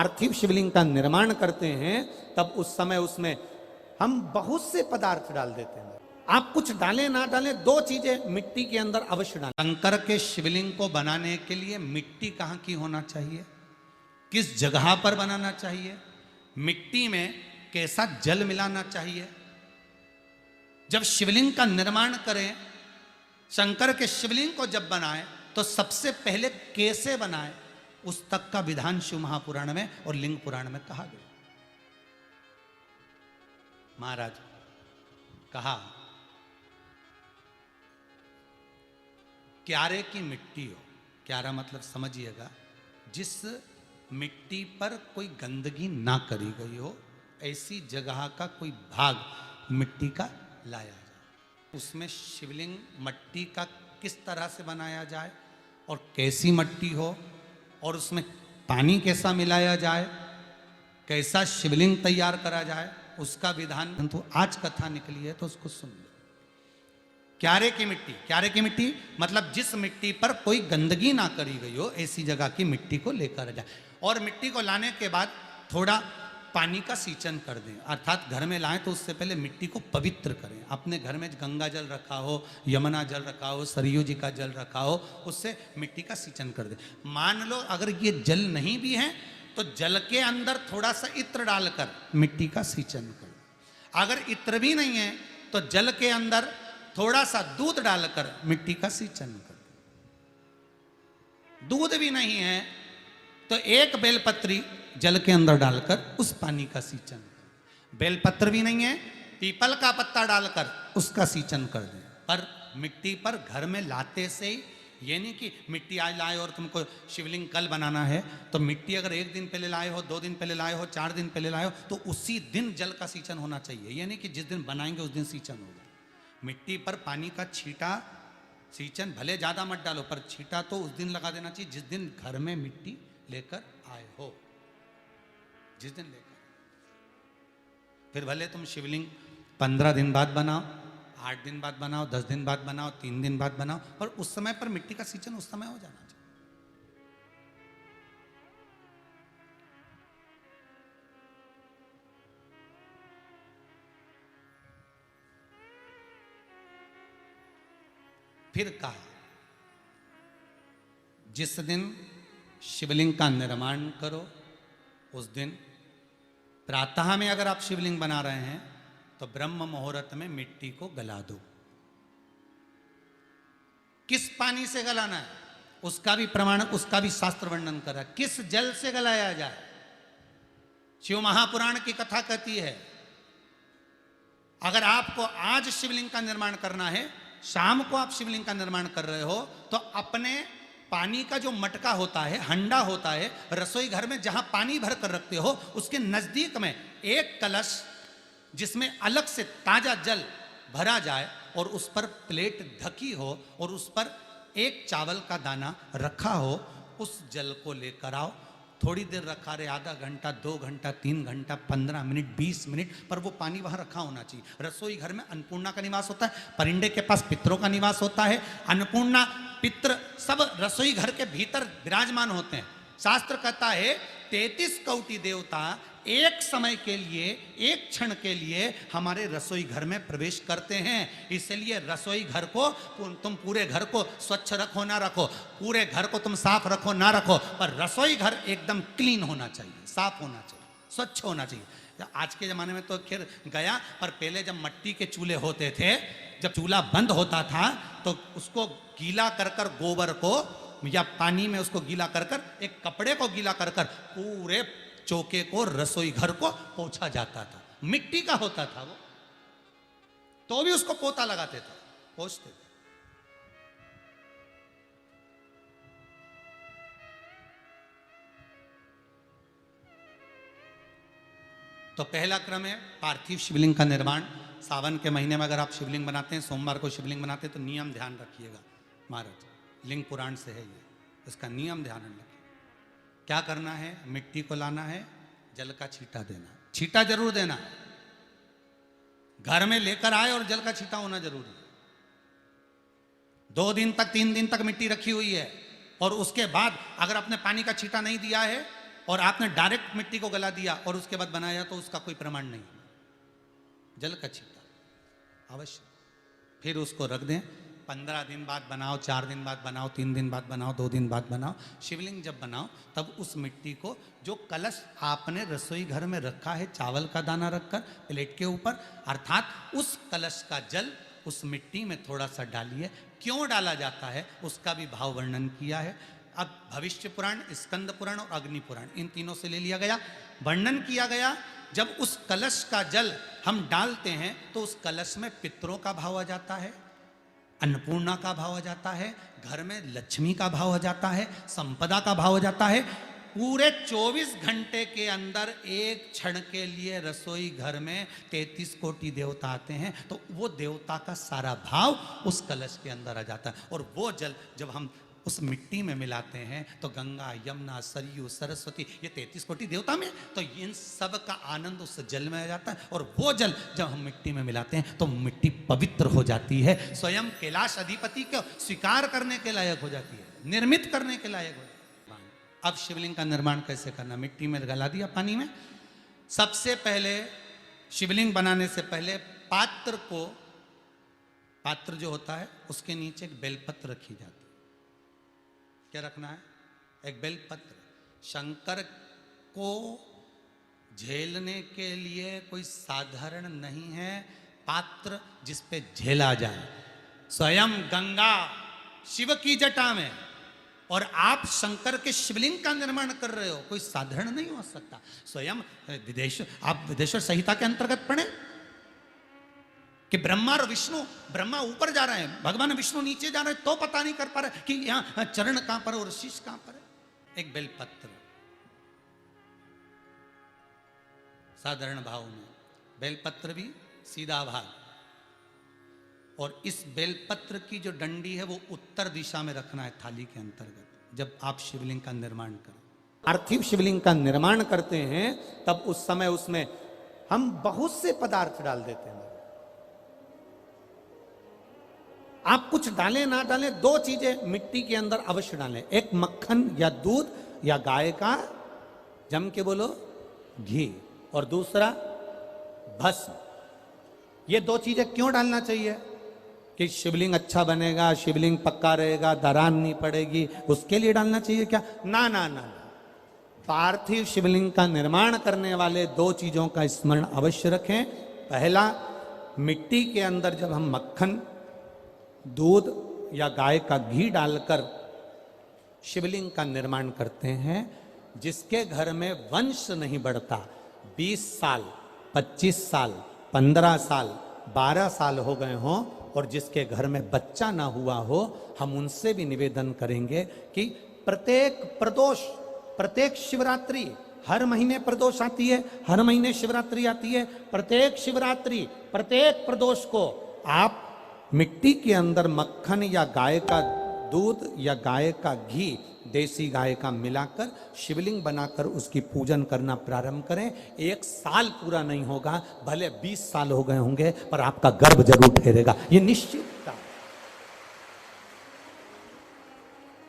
पार्थिव शिवलिंग का निर्माण करते हैं तब उस समय उसमें हम बहुत से पदार्थ डाल देते हैं। आप कुछ डालें ना डालें, दो चीजें मिट्टी के अंदर अवश्य डालें। शंकर के शिवलिंग को बनाने के लिए मिट्टी कहाँ की होना चाहिए, किस जगह पर बनाना चाहिए, मिट्टी में कैसा जल मिलाना चाहिए। जब शिवलिंग का निर्माण करें, शंकर के शिवलिंग को जब बनाएं तो सबसे पहले कैसे बनाएं, उस तक का विधान शिव महापुराण में और लिंग पुराण में कहा गया। महाराज कहा क्यारे की मिट्टी हो, क्यारा मतलब समझिएगा जिस मिट्टी पर कोई गंदगी ना करी गई हो, ऐसी जगह का कोई भाग मिट्टी का लाया जाए। उसमें शिवलिंग मट्टी का किस तरह से बनाया जाए और कैसी मट्टी हो, और उसमें पानी कैसा मिलाया जाए, कैसा शिवलिंग तैयार करा जाए, उसका विधान तो आज कथा निकली है तो उसको सुन लो। क्यारे की मिट्टी, क्यारे की मिट्टी मतलब जिस मिट्टी पर कोई गंदगी ना करी गई हो, ऐसी जगह की मिट्टी को लेकर जाए। और मिट्टी को लाने के बाद थोड़ा पानी का सींचन कर दें, अर्थात घर में लाएं तो उससे पहले मिट्टी को पवित्र करें। अपने घर में गंगा जल रखा हो, यमुना जल रखा हो, सरयू जी का जल रखा हो, उससे मिट्टी का सींचन कर दें। मान लो अगर ये जल नहीं भी है तो जल के अंदर थोड़ा सा इत्र डालकर मिट्टी का सींचन करें। अगर इत्र भी नहीं है तो जल के अंदर थोड़ा सा दूध डालकर मिट्टी का सींचन कर दें। दूध भी नहीं है तो एक बेलपत्री जल के अंदर डालकर उस पानी का सींचन करें। बेलपत्र भी नहीं है, पीपल का पत्ता डालकर उसका सींचन कर दें। पर मिट्टी पर घर में लाते से ही, ये नहीं कि मिट्टी आज लाए और तुमको शिवलिंग कल बनाना है, तो मिट्टी अगर एक दिन पहले लाए हो, 2 दिन पहले लाए हो, 4 दिन पहले लाए हो, तो उसी दिन जल का सींचन होना चाहिए। ये नहीं कि जिस दिन बनाएंगे उस दिन सींचन होगा। मिट्टी पर पानी का छींटा, सींचन भले ज़्यादा मत डालो पर छींटा तो उस दिन लगा देना चाहिए जिस दिन घर में मिट्टी लेकर आए हो, जिस दिन लेकर। फिर भले तुम शिवलिंग 15 दिन बाद बनाओ, 8 दिन बाद बनाओ, 10 दिन बाद बनाओ, 3 दिन बाद बनाओ, पर उस समय पर मिट्टी का सींचन उस समय हो जाना चाहिए। फिर कहा जिस दिन शिवलिंग का निर्माण करो उस दिन प्रातः में अगर आप शिवलिंग बना रहे हैं तो ब्रह्म मुहूर्त में मिट्टी को गला दो। किस पानी से गलाना है उसका भी प्रमाण, उसका भी शास्त्र वर्णन करा। किस जल से गलाया जाए, शिव महापुराण की कथा कहती है अगर आपको आज शिवलिंग का निर्माण करना है, शाम को आप शिवलिंग का निर्माण कर रहे हो, तो अपने पानी का जो मटका होता है, हंडा होता है, रसोई घर में जहां पानी भर कर रखते हो, उसके नजदीक में एक कलश जिसमें अलग से ताजा जल भरा जाए और उस पर प्लेट ढकी हो और उस पर एक चावल का दाना रखा हो, उस जल को लेकर आओ। थोड़ी देर रखा रहे, आधा घंटा, 2 घंटा, 3 घंटा, 15 मिनट, 20 मिनट, पर वो पानी वहां रखा होना चाहिए। रसोई घर में अन्नपूर्णा का निवास होता है, परिंदे के पास पितरों का निवास होता है। अन्नपूर्णा, पित्र सब रसोई घर के भीतर विराजमान होते हैं। शास्त्र कहता है 33 कोटि देवता एक समय के लिए, एक क्षण के लिए हमारे रसोई घर में प्रवेश करते हैं। इसलिए रसोई घर को तुम पूरे घर को स्वच्छ रखो ना रखो, पूरे घर को तुम साफ रखो ना रखो, पर रसोई घर एकदम क्लीन होना चाहिए, साफ होना चाहिए, स्वच्छ होना चाहिए। आज के ज़माने में तो खैर गया, पर पहले जब मिट्टी के चूल्हे होते थे, जब चूल्हा बंद होता था तो उसको गीला कर कर, गोबर को या पानी में उसको गीला कर कर, एक कपड़े को गीला कर कर पूरे चौके को, रसोई घर को पोंछा जाता था। मिट्टी का होता था वो, तो भी उसको पोता लगाते थे, पोंछते थे। तो पहला क्रम है पार्थिव शिवलिंग का निर्माण। सावन के महीने में अगर आप शिवलिंग बनाते हैं, सोमवार को शिवलिंग बनाते हैं, तो नियम ध्यान रखिएगा महाराज, लिंग पुराण से है ये, इसका नियम ध्यान रखिए। क्या करना है, मिट्टी को लाना है, जल का छींटा देना, छींटा जरूर देना, घर में लेकर आए और जल का छींटा होना जरूरी है। 2 दिन तक, 3 दिन तक मिट्टी रखी हुई है और उसके बाद अगर आपने पानी का छींटा नहीं दिया है और आपने डायरेक्ट मिट्टी को गला दिया और उसके बाद बनाया तो उसका कोई प्रमाण नहीं। जल का छिपा अवश्य, फिर उसको रख दें। 15 दिन बाद बनाओ, 4 दिन बाद बनाओ, 3 दिन बाद बनाओ, 2 दिन बाद बनाओ। शिवलिंग जब बनाओ तब उस मिट्टी को, जो कलश आपने रसोई घर में रखा है चावल का दाना रखकर प्लेट के ऊपर, अर्थात उस कलश का जल उस मिट्टी में थोड़ा सा डालिए। क्यों डाला जाता है उसका भी भाव वर्णन किया है। अब भविष्य पुराण, स्कंद पुराण और अग्नि पुराण, इन तीनों से ले लिया गया। वर्णन किया गया जब उस कलश का जल हम डालते हैं तो उस कलश में पितरों का भाव आ जाता है, अन्नपूर्णा का भाव आ जाता है, घर में लक्ष्मी का भाव आ जाता है, संपदा का भाव आ जाता है। पूरे 24 घंटे के अंदर एक क्षण के लिए रसोई घर में 33 कोटि देवता आते हैं, तो वो देवता का सारा भाव उस कलश के अंदर आ जाता है। और वो जल जब हम उस मिट्टी में मिलाते हैं तो गंगा, यमुना, सरयू, सरस्वती, ये 33 कोटि देवता में, तो इन सब का आनंद उस जल में आ जाता है। और वो जल जब हम मिट्टी में मिलाते हैं तो मिट्टी पवित्र हो जाती है, स्वयं कैलाश अधिपति को स्वीकार करने के लायक हो जाती है, निर्मित करने के लायक हो जाती है। अब शिवलिंग का निर्माण कैसे करना? मिट्टी में गला दिया पानी में। सबसे पहले शिवलिंग बनाने से पहले पात्र जो होता है उसके नीचे एक बेलपत्र रखी जाती है। क्या रखना है? एक बेलपत्र। शंकर को झेलने के लिए कोई साधारण नहीं है पात्र जिस पे झेला जाए। स्वयं गंगा शिव की जटा में और आप शंकर के शिवलिंग का निर्माण कर रहे हो, कोई साधारण नहीं हो सकता। स्वयं आप विदेश्वर संहिता के अंतर्गत पढ़े कि ब्रह्मा और विष्णु, ब्रह्मा ऊपर जा रहे हैं, भगवान विष्णु नीचे जा रहे हैं, तो पता नहीं कर पा रहे कि यहां चरण कहां पर और शीश कहां पर है। एक बेलपत्र साधारण भाव में, बेलपत्र भी सीधा भाग, और इस बेलपत्र की जो डंडी है वो उत्तर दिशा में रखना है थाली के अंतर्गत। जब आप शिवलिंग का निर्माण करें, पार्थिव शिवलिंग का निर्माण करते हैं, तब उस समय उसमें हम बहुत से पदार्थ डाल देते हैं। आप कुछ डालें ना डालें, 2 चीजें मिट्टी के अंदर अवश्य डालें। एक मक्खन या दूध या गाय का, जम के बोलो, घी, और दूसरा भस्म। ये 2 चीजें क्यों डालना चाहिए? कि शिवलिंग अच्छा बनेगा, शिवलिंग पक्का रहेगा, दरार नहीं पड़ेगी, उसके लिए डालना चाहिए क्या? ना ना ना, पार्थिव शिवलिंग का निर्माण करने वाले 2 चीजों का स्मरण अवश्य रखें। पहला, मिट्टी के अंदर जब हम मक्खन, दूध या गाय का घी डालकर शिवलिंग का निर्माण करते हैं, जिसके घर में वंश नहीं बढ़ता, 20 साल, 25 साल, 15 साल, 12 साल हो गए हों, और जिसके घर में बच्चा ना हुआ हो, हम उनसे भी निवेदन करेंगे कि प्रत्येक शिवरात्रि, हर महीने प्रदोष आती है, हर महीने शिवरात्रि आती है, प्रत्येक शिवरात्रि, प्रत्येक प्रदोष को आप मिट्टी के अंदर मक्खन या गाय का दूध या गाय का घी, देसी गाय का मिलाकर शिवलिंग बनाकर उसकी पूजन करना प्रारंभ करें। 1 साल पूरा नहीं होगा, भले 20 साल हो गए होंगे, पर आपका गर्भ जरूर ठहरेगा, ये निश्चित।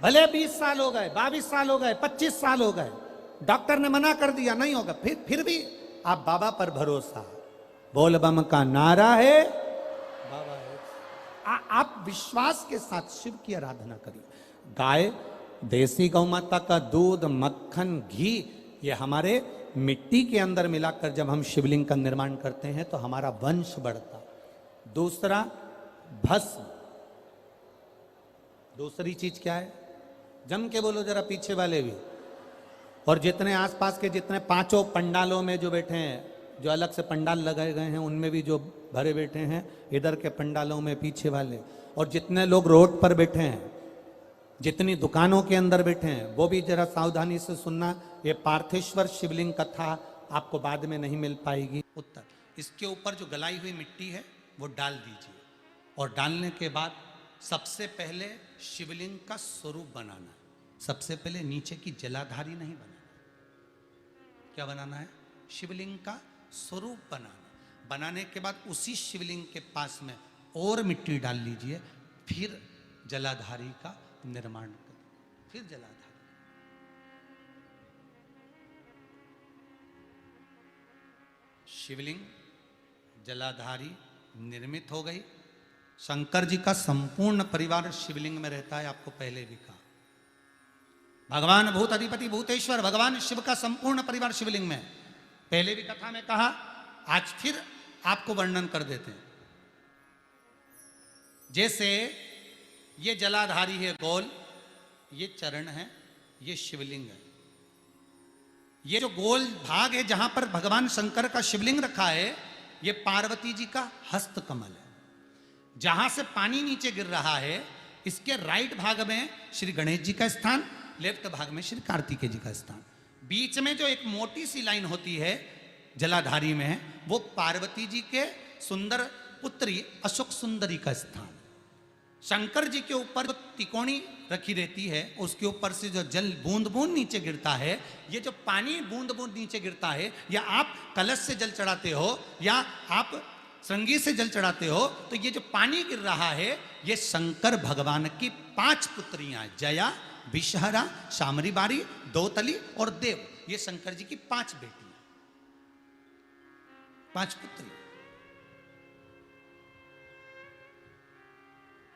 भले 20 साल हो गए, 22 साल हो गए, 25 साल हो गए, डॉक्टर ने मना कर दिया नहीं होगा, फिर भी आप बाबा पर भरोसा, बोल बम का नारा है, बाबा है। आप विश्वास के साथ शिव की आराधना करिए। गाय, देसी गौ माता का दूध, मक्खन, घी, ये हमारे मिट्टी के अंदर मिलाकर जब हम शिवलिंग का निर्माण करते हैं तो हमारा वंश बढ़ता। दूसरा, भस्म। दूसरी चीज क्या है? जम के बोलो जरा पीछे वाले भी, और जितने आसपास के जितने 5 पंडालों में जो बैठे हैं, जो अलग से पंडाल लगाए गए हैं उनमें भी जो भरे बैठे हैं, इधर के पंडालों में पीछे वाले, और जितने लोग रोड पर बैठे हैं, जितनी दुकानों के अंदर बैठे हैं, वो भी जरा सावधानी से सुनना। ये पार्थेश्वर शिवलिंग कथा आपको बाद में नहीं मिल पाएगी। उत्तर, इसके ऊपर जो गलाई हुई मिट्टी है वो डाल दीजिए, और डालने के बाद सबसे पहले शिवलिंग का स्वरूप बनाना। सबसे पहले नीचे की जलाधारी नहीं बनाना। क्या बनाना है? शिवलिंग का स्वरूप बनाना। बनाने के बाद उसी शिवलिंग के पास में और मिट्टी डाल लीजिए, फिर जलाधारी का निर्माण करें, फिर जलाधारी। शिवलिंग जलाधारी निर्मित हो गई। शंकर जी का संपूर्ण परिवार शिवलिंग में रहता है, आपको पहले भी कहा। भगवान भूत अधिपति भूतेश्वर भगवान शिव का संपूर्ण परिवार शिवलिंग में, पहले भी कथा में कहा, आज फिर आपको वर्णन कर देते हैं। जैसे ये जलाधारी है गोल, ये चरण है, ये शिवलिंग है। ये जो गोल भाग है जहां पर भगवान शंकर का शिवलिंग रखा है, ये पार्वती जी का हस्त कमल है। जहां से पानी नीचे गिर रहा है, इसके राइट भाग में श्री गणेश जी का स्थान, लेफ्ट भाग में श्री कार्तिकेय जी का स्थान। बीच में जो एक मोटी सी लाइन होती है जलाधारी में, वो पार्वती जी के सुंदर पुत्री अशोक सुंदरी का स्थान। शंकर जी के ऊपर जो तिकोनी रखी रहती है, उसके ऊपर से जो जल बूंद बूंद नीचे गिरता है, ये जो पानी बूंद बूंद नीचे गिरता है, या आप कलश से जल चढ़ाते हो या आप श्रृंगी से जल चढ़ाते हो, तो ये जो पानी गिर रहा है, ये शंकर भगवान की 5 पुत्रियां, जया, विषहरा, शामरी बारी, दौतली और देव, ये शंकर जी की 5 बेटियां, 5 पुत्री।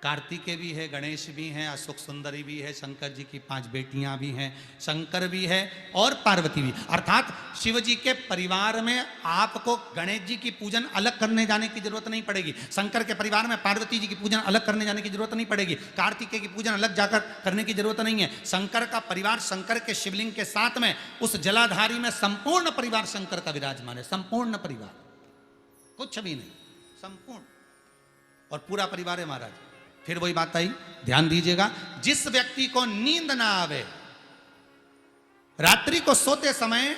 कार्तिकेय भी है, गणेश भी हैं, अशोक सुंदरी भी है, शंकर जी की 5 बेटियां भी हैं, शंकर भी है और पार्वती भी। अर्थात शिव जी के परिवार में आपको गणेश जी की पूजन अलग करने जाने की जरूरत नहीं पड़ेगी, शंकर के परिवार में पार्वती जी की पूजन अलग करने जाने की जरूरत नहीं पड़ेगी, कार्तिकेय की पूजन अलग जाकर करने की जरूरत नहीं है। शंकर का परिवार शंकर के शिवलिंग के साथ में उस जलाधारी में संपूर्ण परिवार शंकर का विराजमान है, संपूर्ण परिवार, कुछ भी नहीं, संपूर्ण और पूरा परिवार है महाराज। फिर वही बात आई, ध्यान दीजिएगा, जिस व्यक्ति को नींद ना आवे, रात्रि को सोते समय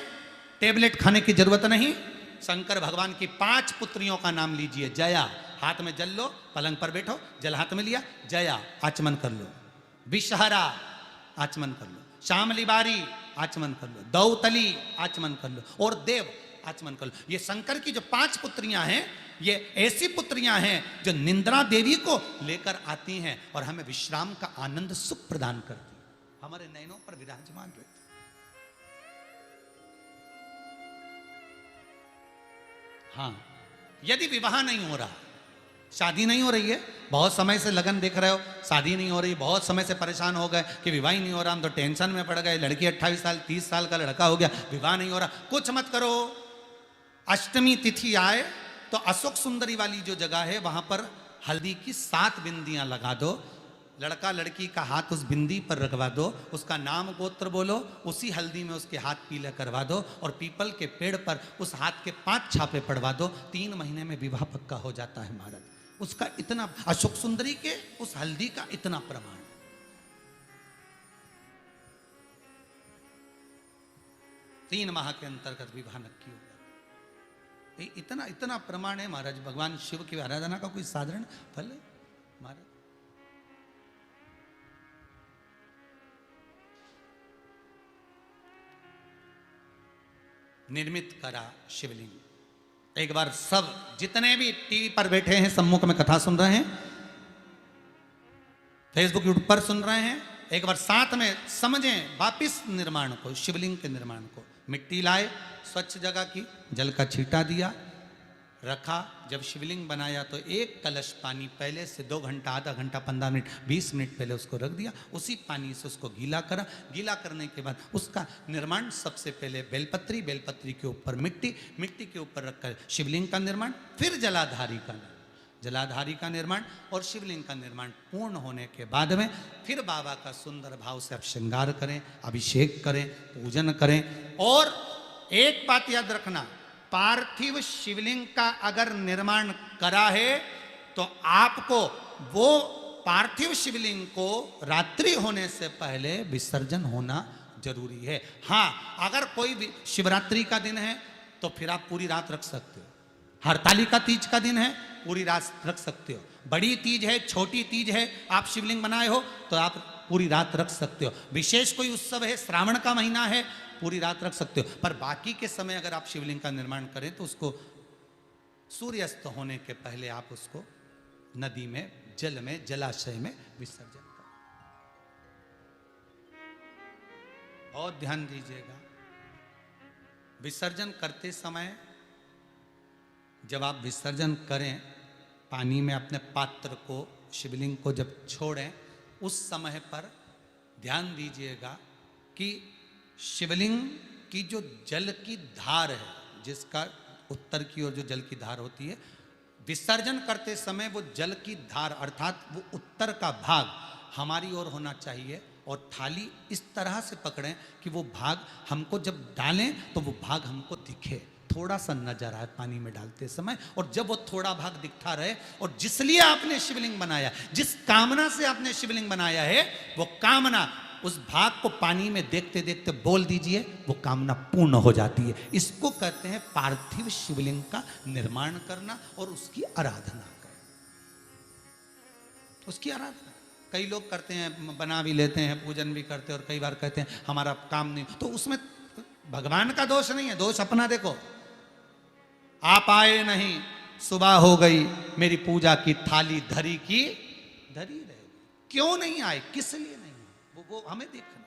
टेबलेट खाने की जरूरत नहीं, शंकर भगवान की 5 पुत्रियों का नाम लीजिए। जया, हाथ में जल लो, पलंग पर बैठो, जल हाथ में लिया, जया आचमन कर लो, विषहरा आचमन कर लो, शामली बारी आचमन कर लो, दौतली आचमन कर लो और देव आचमन कर लो। ये शंकर की जो 5 पुत्रियां हैं, ये ऐसी पुत्रियां हैं जो निंद्रा देवी को लेकर आती हैं और हमें विश्राम का आनंद सुख प्रदान करती हैं, हमारे नयनों पर विराजमान रहती। हाँ, यदि विवाह नहीं हो रहा, शादी नहीं हो रही है, बहुत समय से लगन देख रहे हो, शादी नहीं हो रही, बहुत समय से परेशान हो गए कि विवाह ही नहीं हो रहा, हम तो टेंशन में पड़ गए, लड़की 28 साल 30 साल का लड़का हो गया, विवाह नहीं हो रहा, कुछ मत करो। अष्टमी तिथि आए तो अशोक सुंदरी वाली जो जगह है, वहां पर हल्दी की 7 बिंदियां लगा दो, लड़का लड़की का हाथ उस बिंदी पर रखवा दो, उसका नाम गोत्र बोलो, उसी हल्दी में उसके हाथ पीले करवा दो और पीपल के पेड़ पर उस हाथ के 5 छापे पड़वा दो, 3 महीने में विवाह पक्का हो जाता है महाराज। उसका इतना, अशोक सुंदरी के उस हल्दी का इतना प्रमाण। 3 माह के अंतर्गत विवाह नक्की हो, इतना इतना प्रमाण है महाराज। भगवान शिव की आराधना का कोई साधारण फल है महाराज। निर्मित करा शिवलिंग। एक बार सब जितने भी टीवी पर बैठे हैं, सम्मुख में कथा सुन रहे हैं, फेसबुक यूट्यूब पर सुन रहे हैं, एक बार साथ में समझें वापिस निर्माण को, शिवलिंग के निर्माण को। मिट्टी लाए, स्वच्छ जगह की, जल का छींटा दिया, रखा। जब शिवलिंग बनाया तो 1 कलश पानी पहले से 2 घंटा, आधा घंटा, 15 मिनट, 20 मिनट पहले उसको रख दिया, उसी पानी से उसको गीला करा। गीला करने के बाद उसका निर्माण सबसे पहले बेलपत्री, बेलपत्री के ऊपर मिट्टी, मिट्टी के ऊपर रखकर शिवलिंग का निर्माण, फिर जलाधारी का निर्माण, जलाधारी का निर्माण और शिवलिंग का निर्माण पूर्ण होने के बाद में फिर बाबा का सुंदर भाव से आप श्रृंगार करें, अभिषेक करें, पूजन करें। और एक बात याद रखना, पार्थिव शिवलिंग का अगर निर्माण करा है तो आपको वो पार्थिव शिवलिंग को रात्रि होने से पहले विसर्जन होना जरूरी है। हाँ, अगर कोई शिवरात्रि का दिन है तो फिर आप पूरी रात रख सकते हो, हरतालिका तीज का दिन है पूरी रात रख सकते हो, बड़ी तीज है, छोटी तीज है, आप शिवलिंग बनाए हो तो आप पूरी रात रख सकते हो, विशेष कोई उत्सव है, श्रावण का महीना है, पूरी रात रख सकते हो। पर बाकी के समय अगर आप शिवलिंग का निर्माण करें तो उसको सूर्यास्त होने के पहले आप उसको नदी में, जल में, जलाशय में विसर्जन करें। बहुत ध्यान दीजिएगा, विसर्जन करते समय जब आप विसर्जन करें पानी में अपने पात्र को, शिवलिंग को जब छोड़ें, उस समय पर ध्यान दीजिएगा कि शिवलिंग की जो जल की धार है, जिसका उत्तर की ओर जो जल की धार होती है, विसर्जन करते समय वो जल की धार अर्थात वो उत्तर का भाग हमारी ओर होना चाहिए और थाली इस तरह से पकड़ें कि वो भाग हमको जब डालें तो वो भाग हमको दिखे, थोड़ा सा नजर आए पानी में डालते समय। और जब वो थोड़ा भाग दिखता रहे, और जिसलिए आपने शिवलिंग बनाया, जिस कामना से आपने शिवलिंग बनाया है, वो कामना उस भाग को पानी में देखते देखते बोल दीजिए, वो कामना पूर्ण हो जाती है। इसको कहते हैं पार्थिव शिवलिंग का निर्माण करना और उसकी आराधना करना। उसकी आराधना कई लोग करते हैं, बना भी लेते हैं, पूजन भी करते हैं, और कई बार कहते हैं हमारा काम नहीं, तो उसमें भगवान का दोष नहीं है, दोष अपना। देखो, आप आए नहीं, सुबह हो गई, मेरी पूजा की थाली धरी की धरी रह गई। क्यों नहीं आए, किस लिए नहीं, वो हमें देखना।